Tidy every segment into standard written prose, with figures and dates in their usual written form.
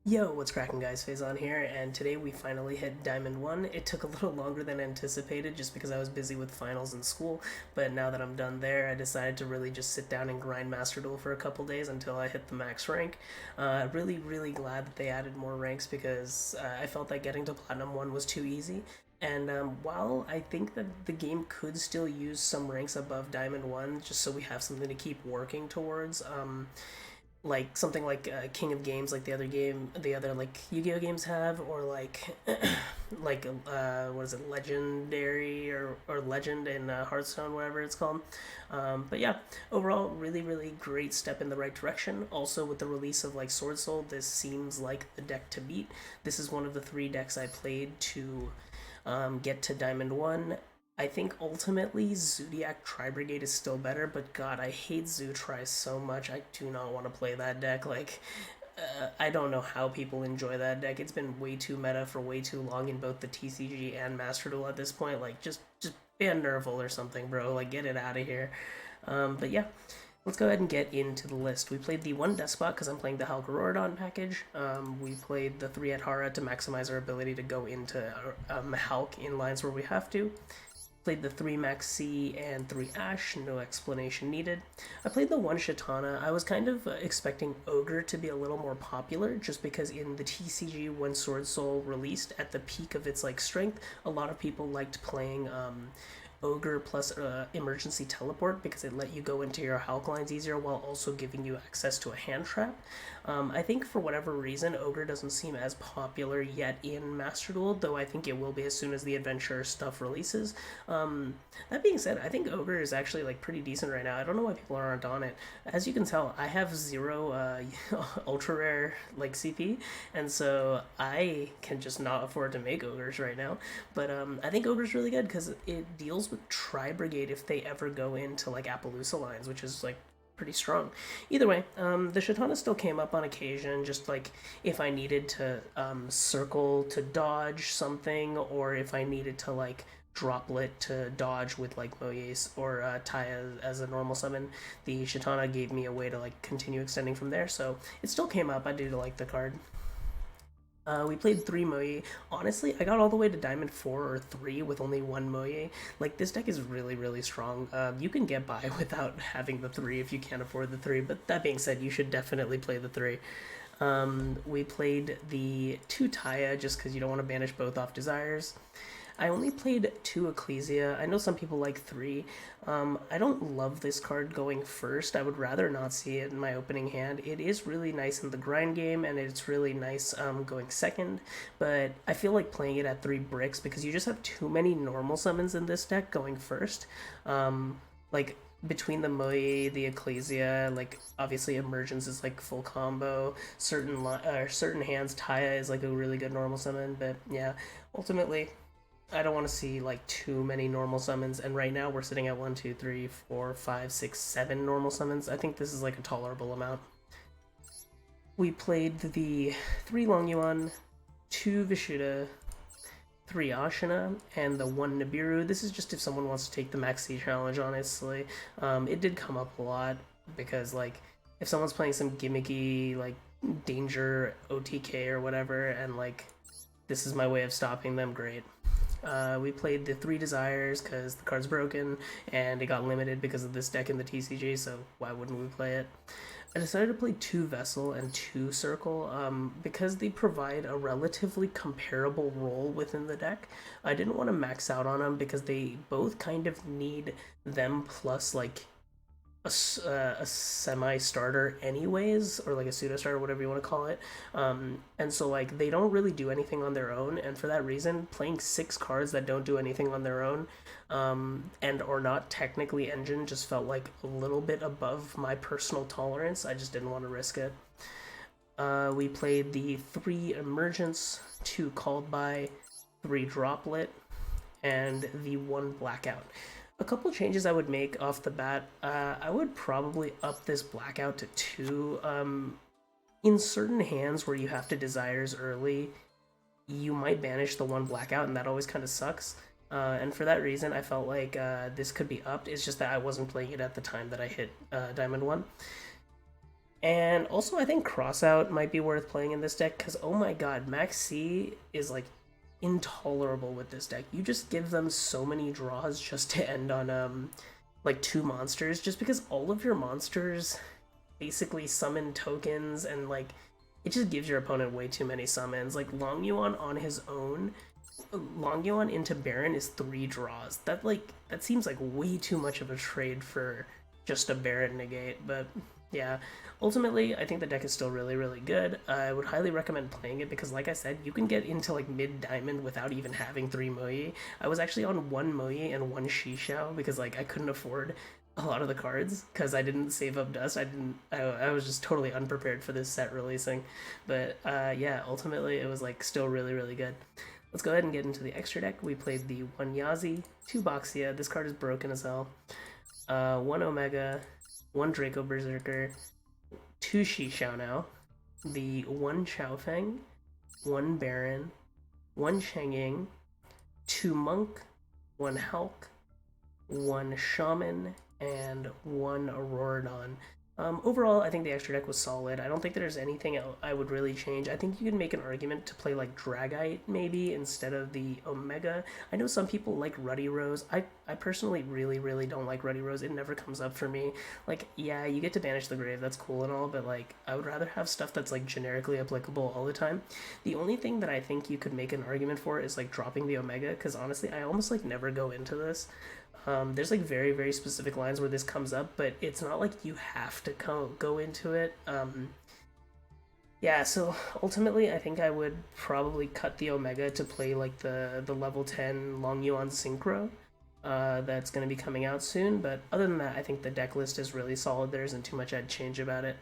Yo, what's cracking guys, Faison here, and today we finally hit Diamond 1. It took a little longer than anticipated just because I was busy with finals in school, but now that I'm done there, I decided to really just sit down and grind Master Duel for a couple days until I hit the max rank. Really glad that they added more ranks because I felt that getting to Platinum 1 was too easy. And while I think that the game could still use some ranks above Diamond 1 just so we have something to keep working towards, like something like King of Games, like the other like Yu-Gi-Oh games have, or like like what is it, Legendary or Legend in Hearthstone, whatever it's called. But yeah, overall, really great step in the right direction. Also, with the release of like Sword Soul, this seems like the deck to beat. This is one of the three decks I played to get to Diamond 1. I think ultimately Zoodiac Tribrigade is still better, but god, I hate Zoo Tri so much. I do not want to play that deck. Like, I don't know how people enjoy that deck. It's been way too meta for way too long in both the TCG and Master Duel at this point. Like, just ban Nerval or something, bro. Like, get it out of here. But yeah, let's go ahead and get into the list. We played the one Despot because I'm playing the Halgarorodon package. We played the 3 Adhara to maximize our ability to go into Hulk in lines where we have to. Played the 3 Max C and 3 Ash, no explanation needed. I played the 1 Shatana. I was kind of expecting Ogre to be a little more popular just because in the TCG when Sword Soul released at the peak of its like strength, a lot of people liked playing Ogre plus Emergency Teleport because it let you go into your Hulk lines easier while also giving you access to a hand trap. I think for whatever reason, Ogre doesn't seem as popular yet in Master Duel, though I think it will be as soon as the adventure stuff releases. That being said, I think Ogre is actually like pretty decent right now. I don't know why people aren't on it. As you can tell, I have zero ultra rare like CP, and so I can just not afford to make Ogres right now. But I think Ogre's really good because it deals with Tri-Brigade if they ever go into like Appaloosa lines, which is like pretty strong. Either way, the Shatana still came up on occasion, just like if I needed to circle to dodge something, or if I needed to like droplet to dodge with like Moyes or Taya as a normal summon. The Shatana gave me a way to like continue extending from there, so it still came up. I do like the card. We played 3 Moye. Honestly, I got all the way to Diamond 4 or 3 with only 1 Moye. Like, this deck is really strong. You can get by without having the 3 if you can't afford the 3, but that being said, you should definitely play the 3. We played the 2 Taya just because you don't want to banish both off Desires. I only played 2 Ecclesia. I know some people like 3. I don't love this card going first. I would rather not see it in my opening hand. It is really nice in the grind game, and it's really nice going second, but I feel like playing it at 3 bricks because you just have too many normal summons in this deck going first. Like, between the Moe, the Ecclesia, like obviously Emergence is like full combo. Certain hands, Taya is like a really good normal summon, but yeah, ultimately I don't want to see like too many normal summons, and right now we're sitting at 1, 2, 3, 4, 5, 6, 7 normal summons. I think this is like a tolerable amount. We played the 3 Long Yuan, 2 Vishuda, 3 Ashina, and the 1 Nibiru. This is just if someone wants to take the Maxi challenge, honestly. It did come up a lot because like if someone's playing some gimmicky like danger OTK or whatever, and like this is my way of stopping them, great. We played the 3 Desires because the card's broken and it got limited because of this deck in the TCG, so why wouldn't we play it? I decided to play 2 Vessel and 2 Circle because they provide a relatively comparable role within the deck. I didn't want to max out on them because they both kind of need them plus like a semi-starter anyways, or like a pseudo-starter, whatever you want to call it. And so like they don't really do anything on their own, and for that reason, playing 6 cards that don't do anything on their own and or not technically engine just felt like a little bit above my personal tolerance. I just didn't want to risk it. We played the 3 Emergence, 2 Called By, 3 Droplet, and the 1 Blackout. A couple changes I would make off the bat. I would probably up this Blackout to 2. In certain hands where you have to Desires early, you might banish the 1 Blackout, and that always kind of sucks. And for that reason, I felt like this could be upped. It's just that I wasn't playing it at the time that I hit Diamond 1. And also, I think Crossout might be worth playing in this deck because, oh my god, Max C is like intolerable with this deck. You just give them so many draws just to end on like 2 monsters, just because all of your monsters basically summon tokens, and like it just gives your opponent way too many summons. Like Long Yuan on his own, Long Yuan into Baron is 3 draws. That seems like way too much of a trade for just a Baron negate, but yeah. Ultimately, I think the deck is still really, really good. I would highly recommend playing it because, like I said, you can get into like mid diamond without even having 3 Moyi. I was actually on 1 Moyi and 1 Shishao because like I couldn't afford a lot of the cards because I didn't save up dust. I was just totally unprepared for this set releasing. But yeah, ultimately it was like still really, really good. Let's go ahead and get into the extra deck. We played the 1 Yazi, 2 Boxia. This card is broken as hell. 1 Omega, 1 Draco Berserker, 2 Shishao now, the 1 Chaofeng, 1 Baron, 1 Chang'e, 2 Monk, 1 Hulk, 1 Shaman, and 1 Auroradon. Overall, I think the extra deck was solid. I don't think there's anything I would really change. I think you can make an argument to play like Dragite maybe instead of the Omega. I know some people like Ruddy Rose. I personally really, really don't like Ruddy Rose. It never comes up for me. Like, yeah, you get to banish the grave, that's cool and all, but like I would rather have stuff that's like generically applicable all the time. The only thing that I think you could make an argument for is like dropping the Omega, because honestly, I almost like never go into this. There's like very, very specific lines where this comes up, but it's not like you have to go into it. Yeah, so ultimately, I think I would probably cut the Omega to play like the level 10 Long Yuan Synchro. That's going to be coming out soon, but other than that, I think the deck list is really solid. There isn't too much I'd change about it.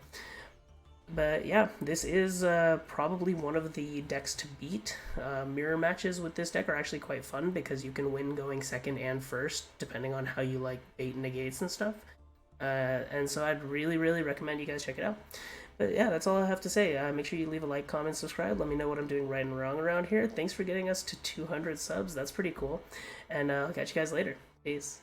But yeah, this is probably one of the decks to beat. Mirror matches with this deck are actually quite fun because you can win going second and first, depending on how you like bait and negates and stuff. And so I'd really, really recommend you guys check it out. But yeah, that's all I have to say. Make sure you leave a like, comment, subscribe. Let me know what I'm doing right and wrong around here. Thanks for getting us to 200 subs. That's pretty cool. And I'll catch you guys later. Peace.